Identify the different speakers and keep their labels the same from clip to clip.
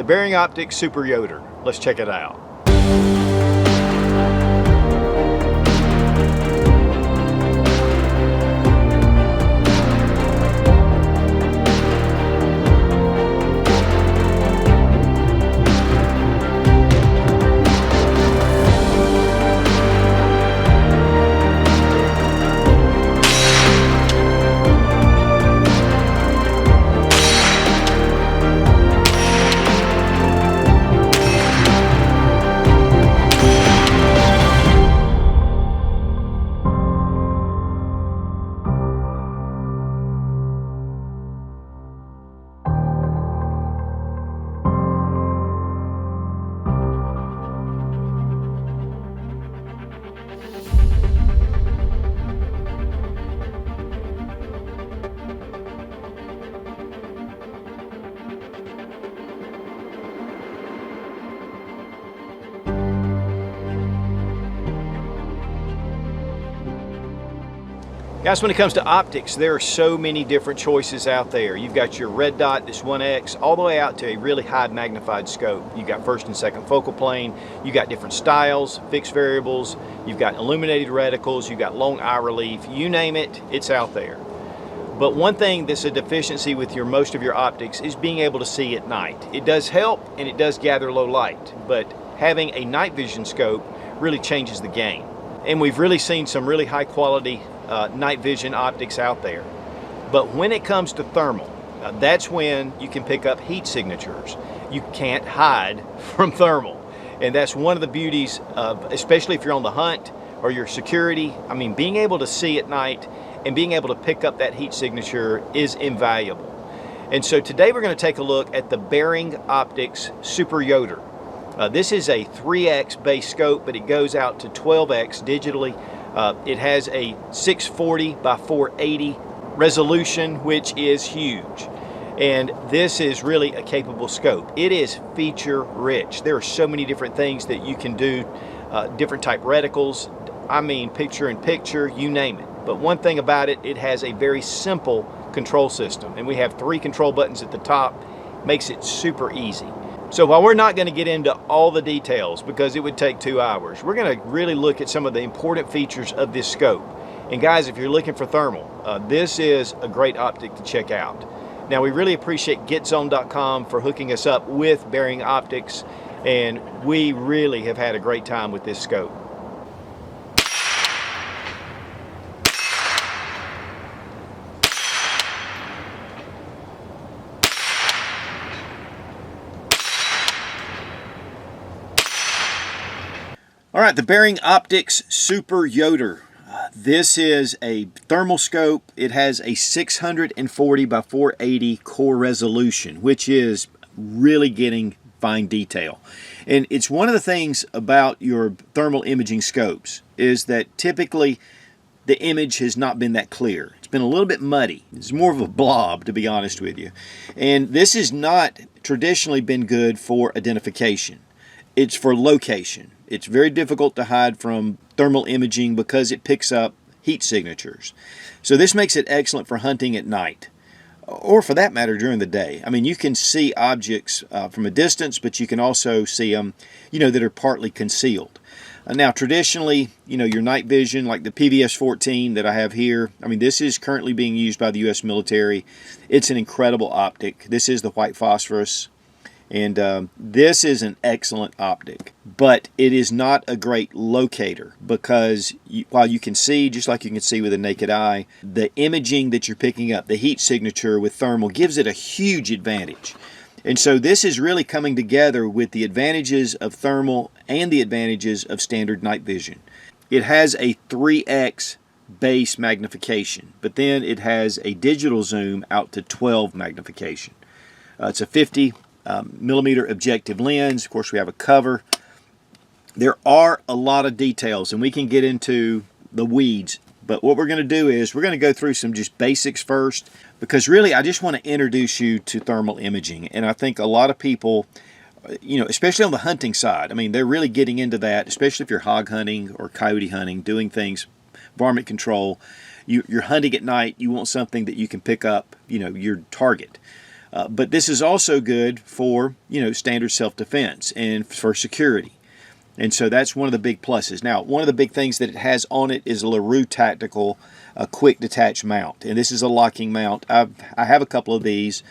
Speaker 1: Bering Optics Super Yoter. Let's check it out. Guys, when it comes to optics, there are so many different choices out there. You've got your red dot, this 1X, all the way out to a really high magnified scope. You've got first and second focal plane, you've got different styles, fixed variables, you've got illuminated reticles, you've got long eye relief, you name it, it's out there. But one thing that's a deficiency with most of your optics is being able to see at night. It does help and it does gather low light, but having a night vision scope really changes the game. And we've really seen some really high quality night vision optics out there. But when it comes to thermal, that's when you can pick up heat signatures. You can't hide from thermal. And that's one of the beauties of, especially if you're on the hunt or your security, I mean, being able to see at night and being able to pick up that heat signature is invaluable. And so today we're going to take a look at the Bering Optics Super Yoter. This is a 3X base scope, but it goes out to 12X digitally. It has a 640 by 480 resolution, which is huge. And this is really a capable scope. It is feature rich. There are so many different things that you can do, different type reticles, I mean picture in picture, you name it. But one thing about it, it has a very simple control system. And we have 3 control buttons at the top, makes it super easy. So while we're not going to get into all the details because it would take 2 hours, we're going to really look at some of the important features of this scope. And guys, if you're looking for thermal, this is a great optic to check out. Now, we really appreciate Getzone.com for hooking us up with Bering Optics, and we really have had a great time with this scope. All right, the Bering Optics Super Yoter. This is a thermal scope. It has a 640 by 480 core resolution, which is really getting fine detail. And it's one of the things about your thermal imaging scopes is that typically the image has not been that clear. It's been a little bit muddy. It's more of a blob, to be honest with you. And this has not traditionally been good for identification. It's for location. It's very difficult to hide from thermal imaging because it picks up heat signatures. So this makes it excellent for hunting at night, or for that matter during the day. I mean, you can see objects from a distance, but you can also see them, that are partly concealed. Now, traditionally, your night vision, like the PVS-14 that I have here, I mean, this is currently being used by the U.S. military. It's an incredible optic. This is the white phosphorus. And this is an excellent optic, but it is not a great locator because while you can see, just like you can see with a naked eye, the imaging that you're picking up, the heat signature with thermal, gives it a huge advantage. And so this is really coming together with the advantages of thermal and the advantages of standard night vision. It has a 3X base magnification, but then it has a digital zoom out to 12 magnification. It's a 50 millimeter objective lens. Of course, we have a cover. There are a lot of details, and we can get into the weeds, but what we're going to do is we're going to go through some just basics first, because really I just want to introduce you to thermal imaging. And I think a lot of people, especially on the hunting side, I mean, they're really getting into that, especially if you're hog hunting or coyote hunting, doing things, varmint control. You're hunting at night, you want something that you can pick up, your target. But this is also good for, standard self-defense and for security. And so that's one of the big pluses. Now, one of the big things that it has on it is a LaRue Tactical quick detach mount. And this is a locking mount. I have a couple of these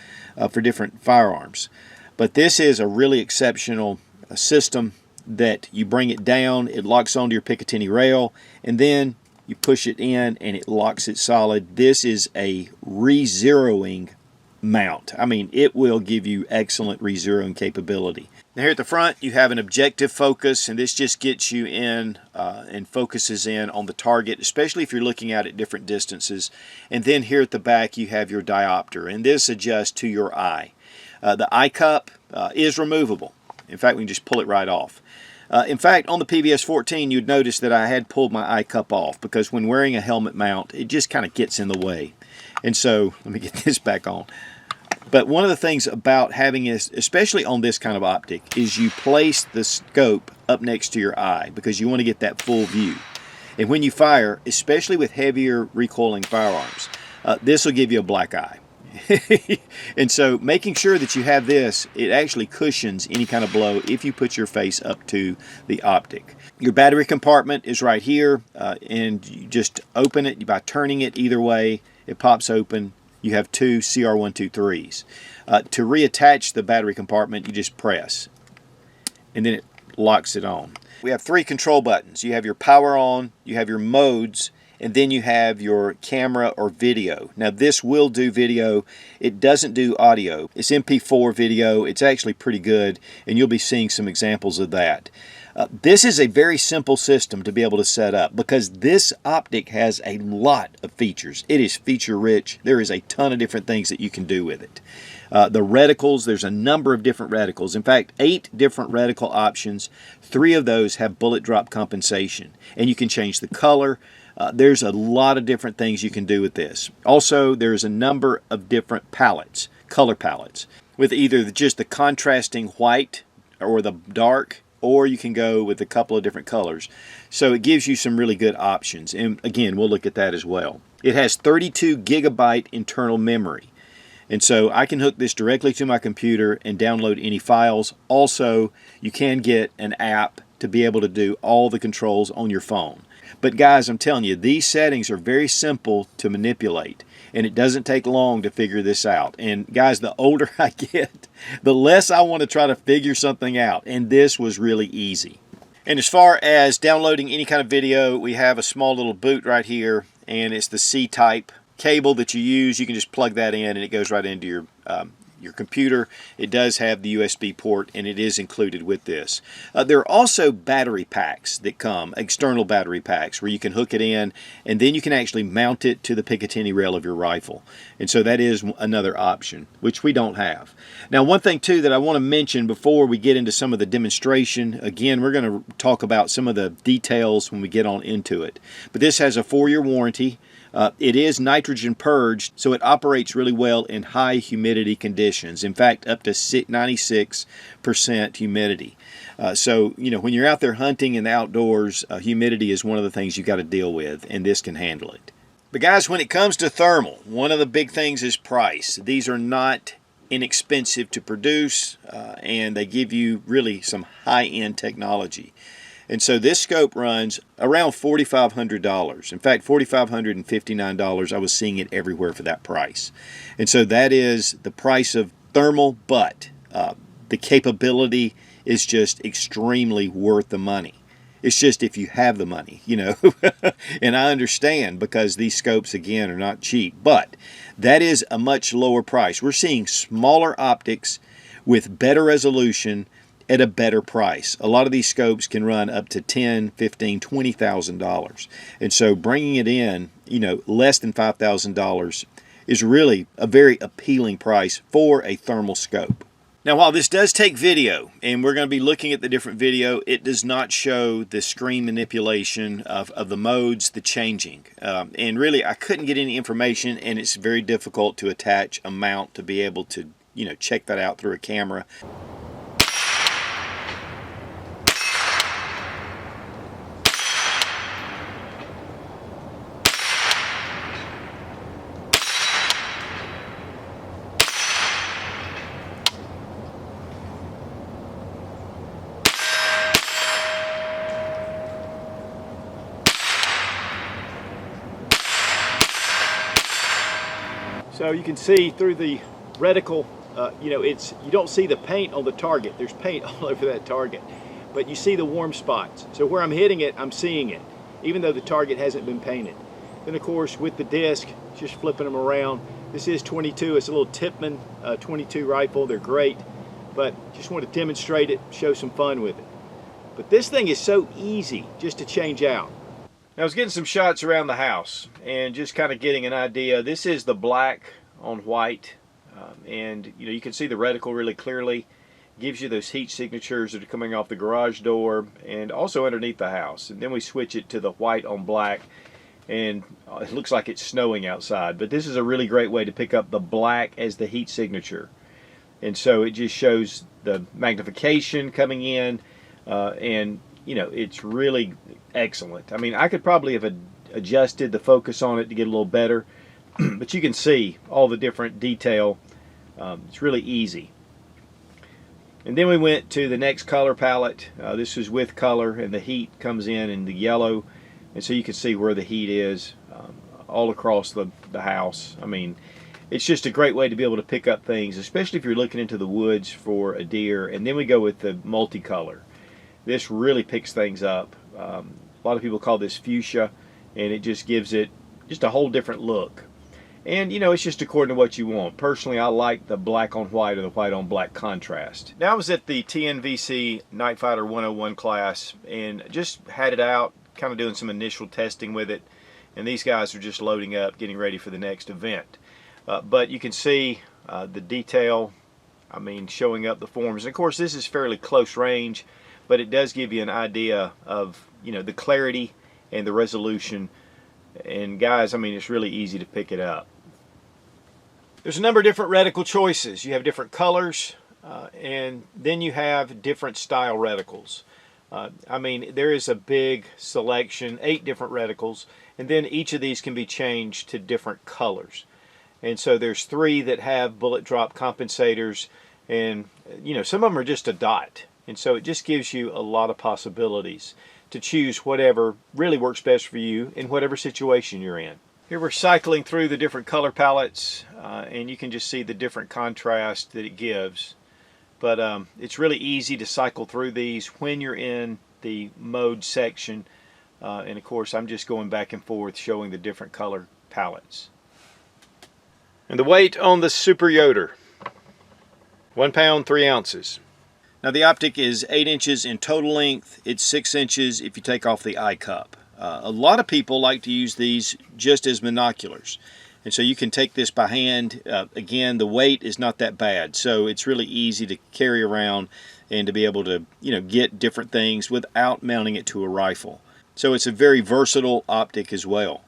Speaker 1: for different firearms. But this is a really exceptional system that you bring it down, it locks onto your Picatinny rail, and then you push it in and it locks it solid. This is a re-zeroing mount. I mean, it will give you excellent re-zeroing capability. Now here at the front you have an objective focus, and this just gets you in and focuses in on the target, especially if you're looking out at different distances. And then here at the back you have your diopter, and this adjusts to your eye. The eye cup is removable. In fact, we can just pull it right off. In fact, on the PVS 14 you'd notice that I had pulled my eye cup off because when wearing a helmet mount it just kind of gets in the way. And so let me get this back on. But one of the things about having this, especially on this kind of optic, is you place the scope up next to your eye because you want to get that full view. And when you fire, especially with heavier recoiling firearms, this will give you a black eye. And so making sure that you have this, it actually cushions any kind of blow if you put your face up to the optic. Your battery compartment is right here, and you just open it by turning it either way. It pops open. You have two CR123s. To reattach the battery compartment, you just press, and then it locks it on. We have three control buttons. You have your power on, you have your modes, and then you have your camera or video. Now this will do video. It doesn't do audio. It's MP4 video. It's actually pretty good, and you'll be seeing some examples of that. This is a very simple system to be able to set up because this optic has a lot of features. It is feature rich. There is a ton of different things that you can do with it. The reticles, there's a number of different reticles. In fact, 8 different reticle options. 3 of those have bullet drop compensation, and you can change the color. There's a lot of different things you can do with this. Also, there's a number of different palettes, color palettes, with either just the contrasting white or the dark, or you can go with a couple of different colors. So it gives you some really good options, and again, we'll look at that as well. It has 32 gigabyte internal memory, and so I can hook this directly to my computer and download any files. Also, you can get an app to be able to do all the controls on your phone. But guys, I'm telling you, these settings are very simple to manipulate, and it doesn't take long to figure this out. And guys, the older I get, the less I want to try to figure something out, and this was really easy. And as far as downloading any kind of video, we have a small little boot right here, and it's the C-type cable that you use. You can just plug that in and it goes right into your computer. It does have the USB port, and it is included with this. There are also battery packs that come, external battery packs, where you can hook it in and then you can actually mount it to the Picatinny rail of your rifle. And so that is another option, which we don't have. Now, one thing too that I want to mention before we get into some of the demonstration, again, we're going to talk about some of the details when we get on into it. But this has a 4-year warranty. It is nitrogen purged, so it operates really well in high humidity conditions. In fact, up to 96% humidity. So, when you're out there hunting in the outdoors, humidity is one of the things you got to deal with, and this can handle it. But guys, when it comes to thermal, one of the big things is price. These are not inexpensive to produce, and they give you really some high-end technology. And so this scope runs around $4,500. In fact, $4,559. I was seeing it everywhere for that price. And so that is the price of thermal, but the capability is just extremely worth the money. It's just if you have the money, and I understand because these scopes, again, are not cheap, but that is a much lower price. We're seeing smaller optics with better resolution at a better price. A lot of these scopes can run up to $10,000, $15,000, $20,000. And so bringing it in, less than $5,000 is really a very appealing price for a thermal scope. Now, while this does take video, and we're going to be looking at the different video, it does not show the screen manipulation of the modes, the changing. And really, I couldn't get any information, and it's very difficult to attach a mount to be able to, check that out through a camera. So you can see through the reticle, you know, you don't see the paint on the target. There's paint all over that target, but you see the warm spots. So where I'm hitting it, I'm seeing it, even though the target hasn't been painted. Then of course with the disc, just flipping them around. This is 22. It's a little Tipman 22 rifle. They're great, but just want to demonstrate it, show some fun with it. But this thing is so easy just to change out. I was getting some shots around the house and just kind of getting an idea. This is the black on white, and you know, you can see the reticle really clearly. Gives you those heat signatures that are coming off the garage door and also underneath the house. And then we switch it to the white on black, and it looks like it's snowing outside. But this is a really great way to pick up the black as the heat signature. And so it just shows the magnification coming in, and you know, it's really excellent. I mean, I could probably have adjusted the focus on it to get a little better, but you can see all the different detail. It's really easy. And then we went to the next color palette. This is with color, and the heat comes in the yellow, and so you can see where the heat is all across the house. I mean, it's just a great way to be able to pick up things, especially if you're looking into the woods for a deer. And then we go with the multicolor. This really picks things up. A lot of people call this fuchsia, and it just gives it just a whole different look. And you know, it's just according to what you want. Personally, I like the black on white or the white on black contrast. Now I was at the TNVC Night Fighter 101 class and just had it out, kind of doing some initial testing with it. And these guys are just loading up, getting ready for the next event. But you can see the detail, I mean, showing up the forms. And of course, this is fairly close range, but it does give you an idea of, you know, the clarity and the resolution. And guys, I mean, it's really easy to pick it up. There's a number of different reticle choices. You have different colors, and then you have different style reticles. I mean, there is a big selection, 8 different reticles, and then each of these can be changed to different colors. And so there's 3 that have bullet drop compensators, and you know, some of them are just a dot. And so it just gives you a lot of possibilities to choose whatever really works best for you in whatever situation you're in. Here we're cycling through the different color palettes, and you can just see the different contrast that it gives. But it's really easy to cycle through these when you're in the mode section. And of course, I'm just going back and forth showing the different color palettes. And the weight on the Super Yoter, 1 pound 3 ounces. Now the optic is 8 inches in total length. It's 6 inches if you take off the eye cup. A lot of people like to use these just as binoculars. And so you can take this by hand. Again, the weight is not that bad. So it's really easy to carry around and to be able to, you know, get different things without mounting it to a rifle. So it's a very versatile optic as well.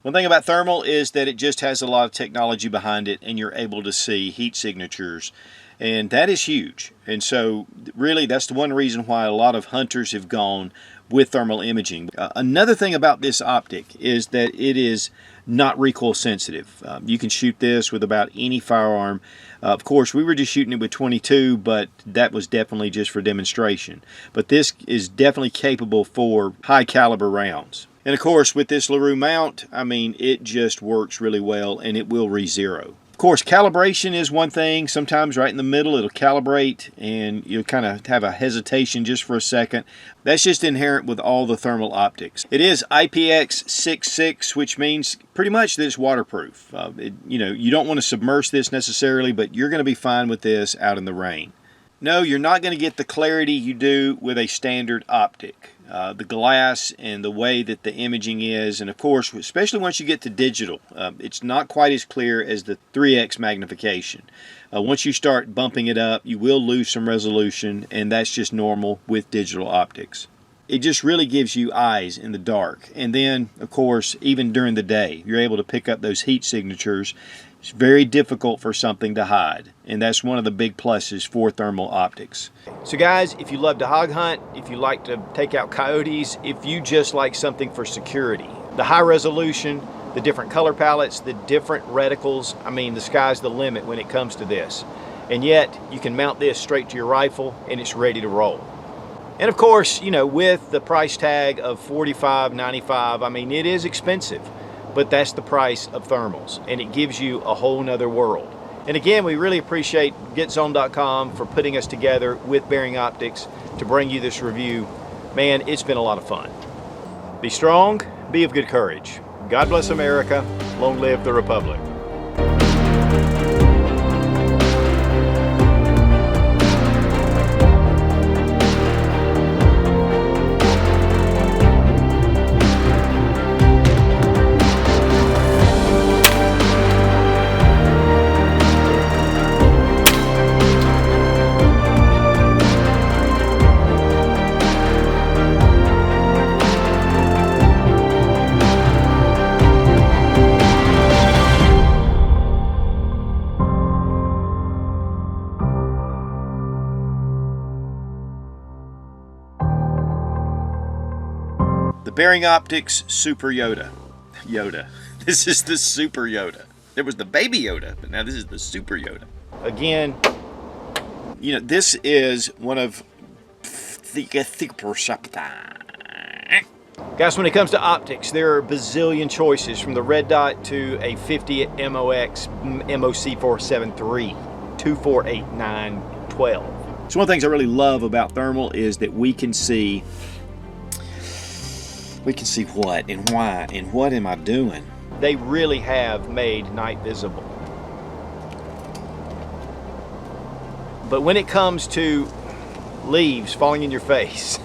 Speaker 1: One thing about thermal is that it just has a lot of technology behind it, and you're able to see heat signatures. And that is huge. And so really that's the one reason why a lot of hunters have gone with thermal imaging. Another thing about this optic is that it is not recoil sensitive. You can shoot this with about any firearm. Of course, we were just shooting it with 22, but that was definitely just for demonstration. But this is definitely capable for high caliber rounds. And of course, with this LaRue mount, I mean, it just works really well, and it will re-zero. Of course, calibration is one thing. Sometimes right in the middle it'll calibrate and you'll kind of have a hesitation just for a second. That's just inherent with all the thermal optics. It is IPX66, which means pretty much that it's waterproof. You know, you don't want to submerge this necessarily, but you're going to be fine with this out in the rain. No, you're not going to get the clarity you do with a standard optic. The glass and the way that the imaging is, and of course, especially once you get to digital, it's not quite as clear as the 3x magnification. Once you start bumping it up, you will lose some resolution, and that's just normal with digital optics. It just really gives you eyes in the dark. And then, of course, even during the day, you're able to pick up those heat signatures. It's very difficult for something to hide, and that's one of the big pluses for thermal optics. So guys, if you love to hog hunt, if you like to take out coyotes, if you just like something for security, the high resolution, the different color palettes, the different reticles, I mean, the sky's the limit when it comes to this. And yet, you can mount this straight to your rifle and it's ready to roll. And of course, you know, with the price tag of $45.95, I mean, it is expensive. but that's the price of thermals, and it gives you a whole nother world. And again, we really appreciate Getzone.com for putting us together with Bering Optics to bring you this review. Man, it's been a lot of fun. Be strong, be of good courage. God bless America. Long live the Republic. The Bering Optics Super Yoter. This is the Super Yoter. There was the Baby Yoda, but now this is the Super Yoter. Again, you know, this is one of the guys, when it comes to optics, there are a bazillion choices, from the red dot to a 50 MOX MOC473 248912. So one of the things I really love about thermal is that we can see what and why and what am I doing. They really have made night visible. But when it comes to leaves falling in your face,